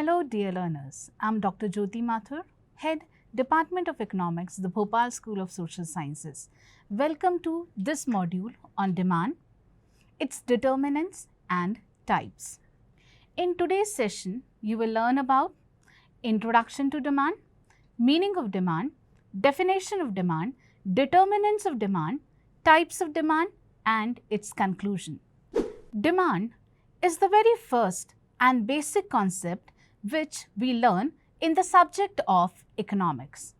Hello dear learners, I am Dr. Jyoti Mathur, Head Department of Economics, the Bhopal School of Social Sciences. Welcome to this module on demand, its determinants and types. In today's session, you will learn about introduction to demand, meaning of demand, definition of demand, determinants of demand, types of demand and its conclusion. Demand is the very first and basic concept which we learn in the subject of economics.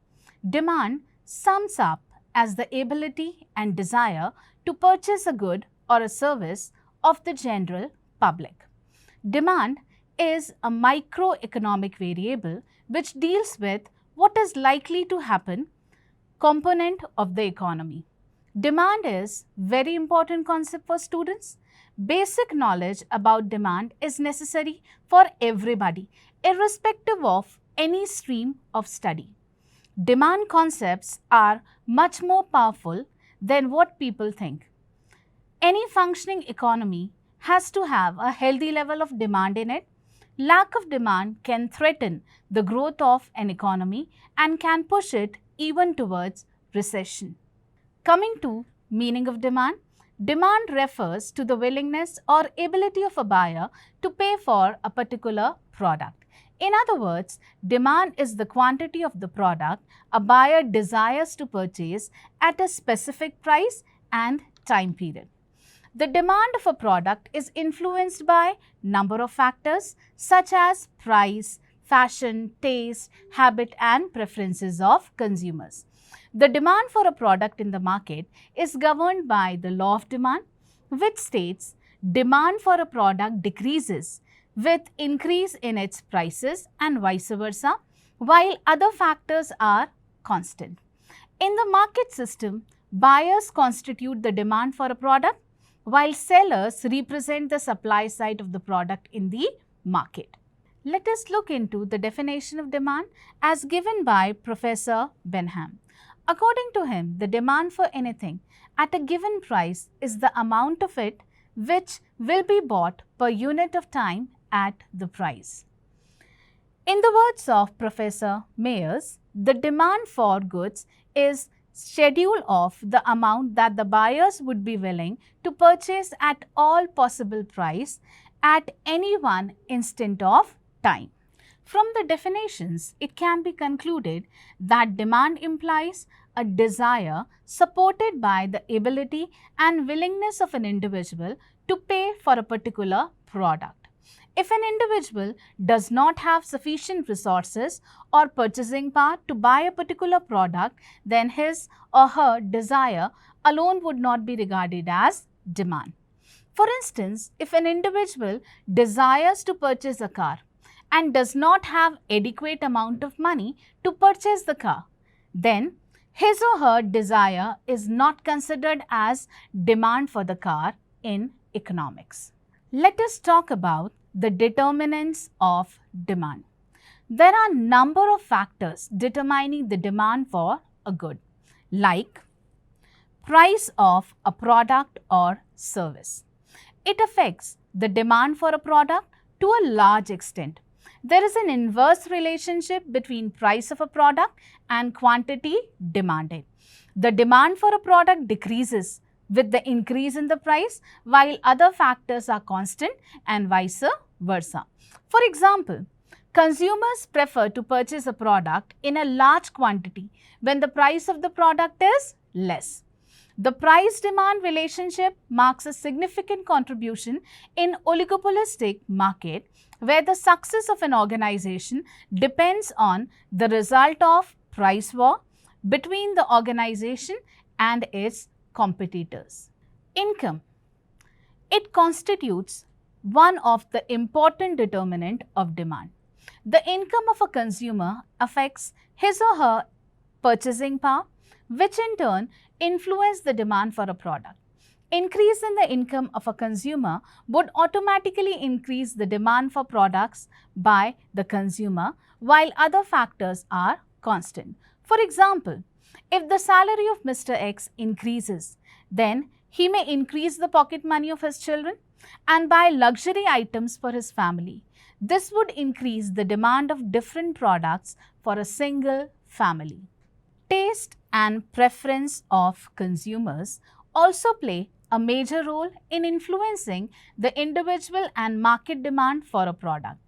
Demand sums up as the ability and desire to purchase a good or a service of the general public. Demand is a microeconomic variable which deals with what is likely to happen component of the economy. Demand is very important concept for students. Basic knowledge about demand is necessary for everybody, irrespective of any stream of study. Demand concepts are much more powerful than what people think. Any functioning economy has to have a healthy level of demand in it. Lack of demand can threaten the growth of an economy and can push it even towards recession. Coming to meaning of demand, demand refers to the willingness or ability of a buyer to pay for a particular product. In other words, demand is the quantity of the product a buyer desires to purchase at a specific price and time period. The demand of a product is influenced by number of factors such as price, fashion, taste, habit and preferences of consumers. The demand for a product in the market is governed by the law of demand, which states demand for a product decreases with increase in its prices and vice versa, while other factors are constant. In the market system, buyers constitute the demand for a product, while sellers represent the supply side of the product in the market. Let us look into the definition of demand as given by Professor Benham. According to him, the demand for anything at a given price is the amount of it which will be bought per unit of time at the price. In the words of Professor Mayers, the demand for goods is schedule of the amount that the buyers would be willing to purchase at all possible price at any one instant of time. From the definitions, it can be concluded that demand implies a desire supported by the ability and willingness of an individual to pay for a particular product. If an individual does not have sufficient resources or purchasing power to buy a particular product, then his or her desire alone would not be regarded as demand. For instance, if an individual desires to purchase a car and does not have adequate amount of money to purchase the car, then his or her desire is not considered as demand for the car in economics. Let us talk about the determinants of demand. There are a number of factors determining the demand for a good, like price of a product or service. It affects the demand for a product to a large extent. There is an inverse relationship between price of a product and quantity demanded. The demand for a product decreases with the increase in the price, while other factors are constant and vice versa. For example, consumers prefer to purchase a product in a large quantity when the price of the product is less. The price-demand relationship marks a significant contribution in oligopolistic market where the success of an organization depends on the result of price war between the organization and its competitors. Income. It constitutes one of the important determinant of demand. The income of a consumer affects his or her purchasing power, which in turn influence the demand for a product. Increase in the income of a consumer would automatically increase the demand for products by the consumer, while other factors are constant. For example, if the salary of Mr. X increases, then he may increase the pocket money of his children and buy luxury items for his family. This would increase the demand of different products for a single family. Taste and preference of consumers also play a major role in influencing the individual and market demand for a product.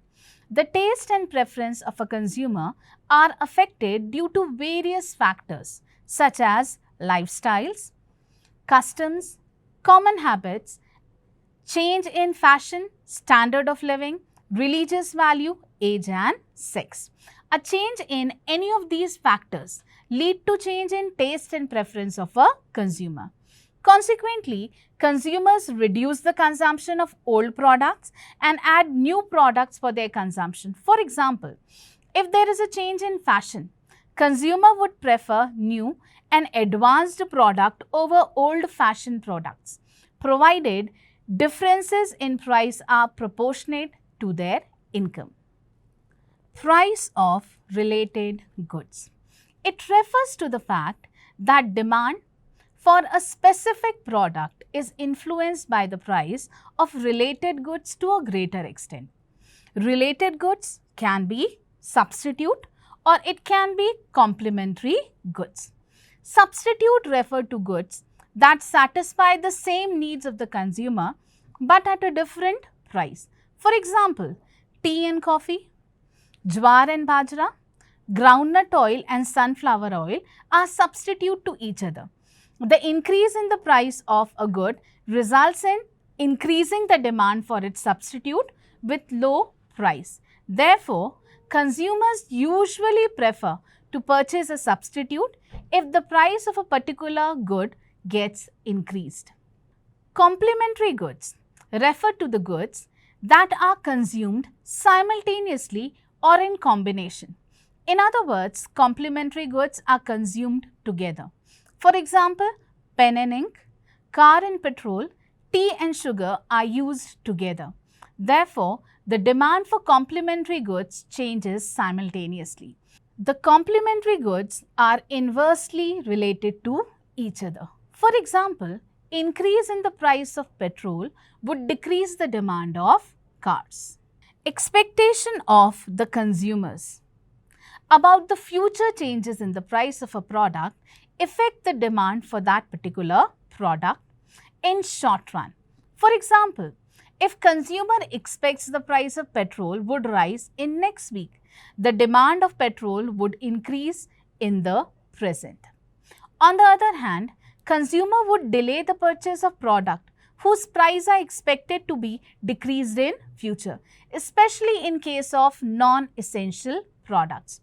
The taste and preference of a consumer are affected due to various factors such as lifestyles, customs, common habits, change in fashion, standard of living, religious value, age and sex. A change in any of these factors lead to change in taste and preference of a consumer. Consequently, consumers reduce the consumption of old products and add new products for their consumption. For example, if there is a change in fashion, consumer would prefer new and advanced product over old fashioned products, provided differences in price are proportionate to their income. Price of related goods. It refers to the fact that demand for a specific product is influenced by the price of related goods to a greater extent. Related goods can be substitute or it can be complementary goods. Substitute refer to goods that satisfy the same needs of the consumer but at a different price. For example, tea and coffee, jawar and bajra, groundnut oil and sunflower oil are substitute to each other. The increase in the price of a good results in increasing the demand for its substitute with low price. Therefore, consumers usually prefer to purchase a substitute if the price of a particular good gets increased. Complementary goods refer to the goods that are consumed simultaneously or in combination. In other words, complementary goods are consumed together. For example, pen and ink, car and petrol, tea and sugar are used together. Therefore, the demand for complementary goods changes simultaneously. The complementary goods are inversely related to each other. For example, increase in the price of petrol would decrease the demand of cars. Expectation of the consumers about the future changes in the price of a product affect the demand for that particular product in short run. For example, if consumer expects the price of petrol would rise in next week, the demand of petrol would increase in the present. On the other hand, consumer would delay the purchase of product whose price are expected to be decreased in future, especially in case of non-essential products.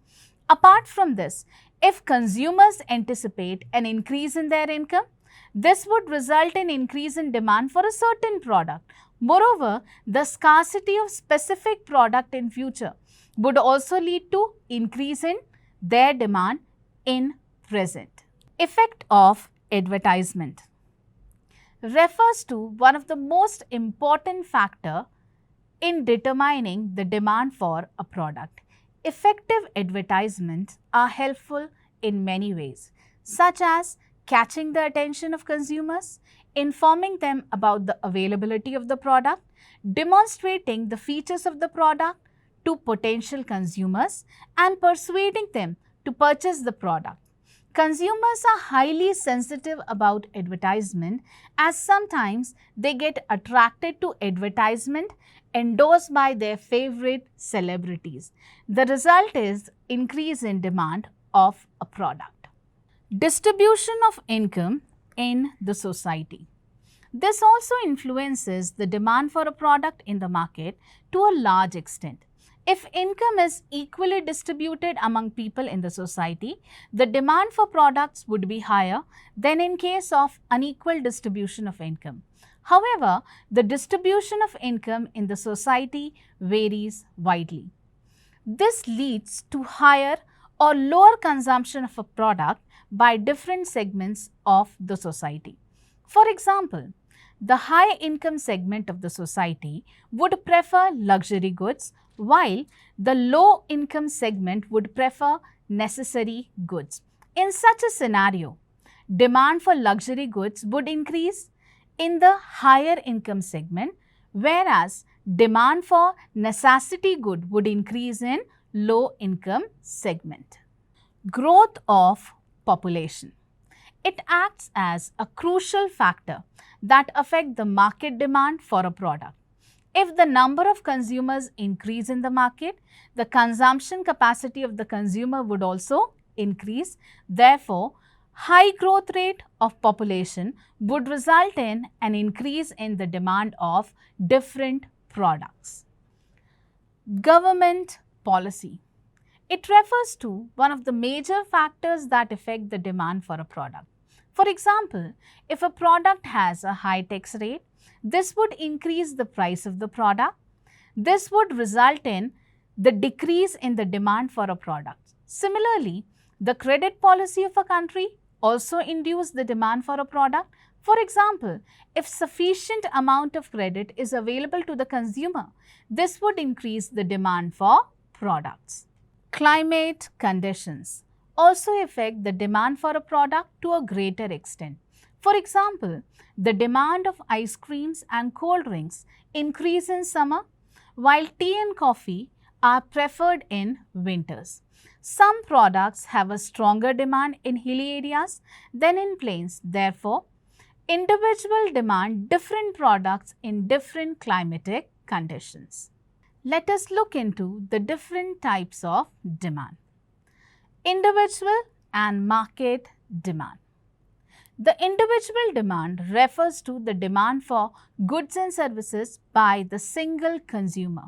Apart from this, if consumers anticipate an increase in their income, this would result in increase in demand for a certain product. Moreover, the scarcity of specific product in future would also lead to increase in their demand in present. Effect of advertisement refers to one of the most important factor in determining the demand for a product. Effective advertisements are helpful in many ways, such as catching the attention of consumers, informing them about the availability of the product, demonstrating the features of the product to potential consumers, and persuading them to purchase the product. Consumers are highly sensitive about advertisement as sometimes they get attracted to advertisement endorsed by their favorite celebrities. The result is increase in demand of a product. Distribution of income in the society. This also influences the demand for a product in the market to a large extent. If income is equally distributed among people in the society, the demand for products would be higher than in case of unequal distribution of income. However, the distribution of income in the society varies widely. This leads to higher or lower consumption of a product by different segments of the society. For example, the high income segment of the society would prefer luxury goods, while the low income segment would prefer necessary goods. In such a scenario, demand for luxury goods would increase in the higher income segment, whereas demand for necessity good would increase in low income segment. Growth of population. It acts as a crucial factor that affects the market demand for a product. If the number of consumers increase in the market, the consumption capacity of the consumer would also increase. Therefore, high growth rate of population would result in an increase in the demand of different products. Government policy. It refers to one of the major factors that affect the demand for a product. For example, if a product has a high tax rate, this would increase the price of the product. This would result in the decrease in the demand for a product. Similarly, the credit policy of a country also induce the demand for a product. For example, if sufficient amount of credit is available to the consumer, this would increase the demand for products. Climate conditions also affect the demand for a product to a greater extent. For example, the demand of ice creams and cold drinks increase in summer, while tea and coffee are preferred in winters. Some products have a stronger demand in hilly areas than in plains. Therefore, individual demand different products in different climatic conditions. Let us look into the different types of demand. Individual and market demand. The individual demand refers to the demand for goods and services by the single consumer,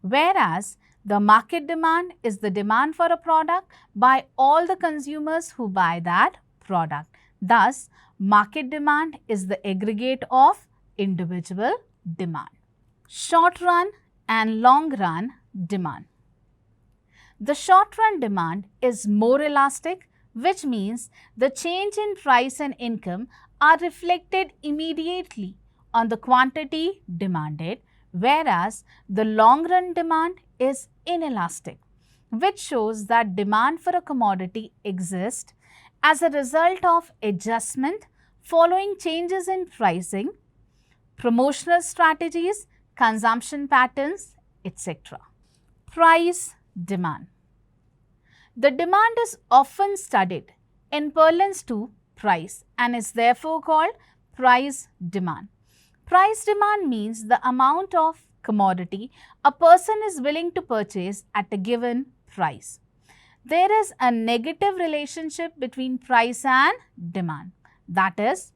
whereas the market demand is the demand for a product by all the consumers who buy that product. Thus, market demand is the aggregate of individual demand. Short run and long run demand. The short run demand is more elastic, which means the change in price and income are reflected immediately on the quantity demanded, whereas the long run demand is inelastic, which shows that demand for a commodity exists as a result of adjustment following changes in pricing, promotional strategies, consumption patterns, etc. Price demand. The demand is often studied in parlance to price and is therefore called price demand. Price demand means the amount of commodity a person is willing to purchase at a given price. There is a negative relationship between price and demand. That is,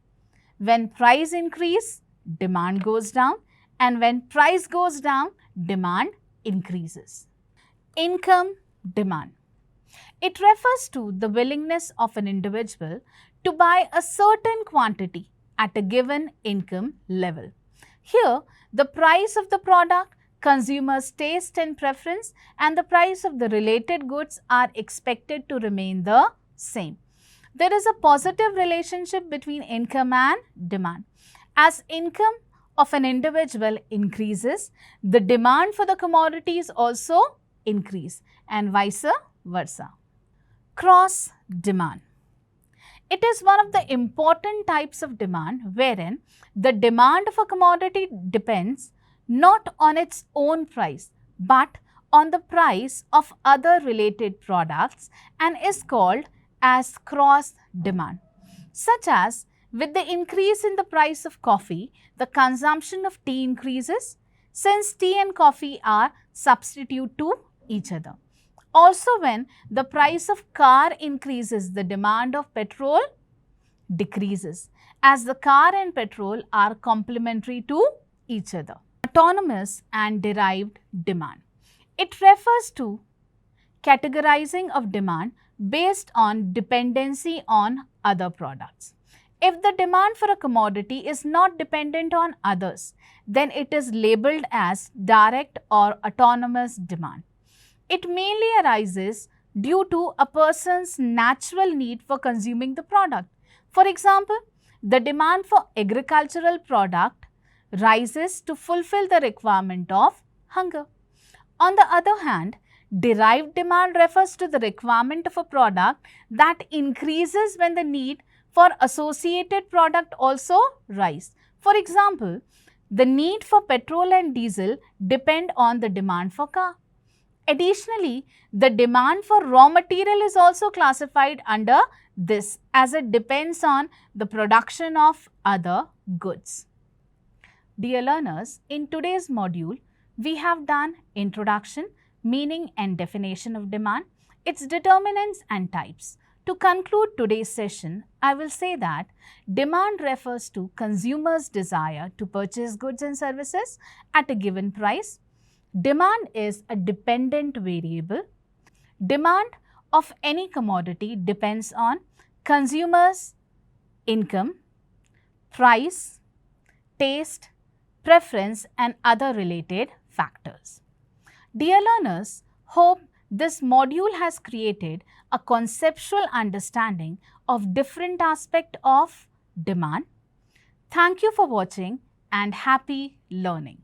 when price increase, demand goes down, and when price goes down, demand increases. Income demand. It refers to the willingness of an individual to buy a certain quantity at a given income level. Here, the price of the product, consumers' taste and preference, and the price of the related goods are expected to remain the same. There is a positive relationship between income and demand. As income of an individual increases, the demand for the commodities also increase and vice versa. Cross demand. It is one of the important types of demand wherein the demand of a commodity depends not on its own price but on the price of other related products and is called as cross demand. Such as with the increase in the price of coffee, the consumption of tea increases since tea and coffee are substitute to each other. Also, when the price of car increases, the demand of petrol decreases as the car and petrol are complementary to each other. Autonomous and derived demand. It refers to categorizing of demand based on dependency on other products. If the demand for a commodity is not dependent on others, then it is labeled as direct or autonomous demand. It mainly arises due to a person's natural need for consuming the product. For example, the demand for agricultural product rises to fulfill the requirement of hunger. On the other hand, derived demand refers to the requirement of a product that increases when the need for associated product also rise. For example, The need for petrol and diesel depend on the demand for car. Additionally, the demand for raw material is also classified under this as it depends on the production of other goods. Dear learners, in today's module, we have done introduction, meaning and definition of demand, its determinants and types. To conclude today's session, I will say that demand refers to consumers' desire to purchase goods and services at a given price. Demand is a dependent variable. Demand of any commodity depends on consumers' income, price, taste, preference and other related factors. Dear learners, hope this module has created a conceptual understanding of different aspects of demand. Thank you for watching and happy learning.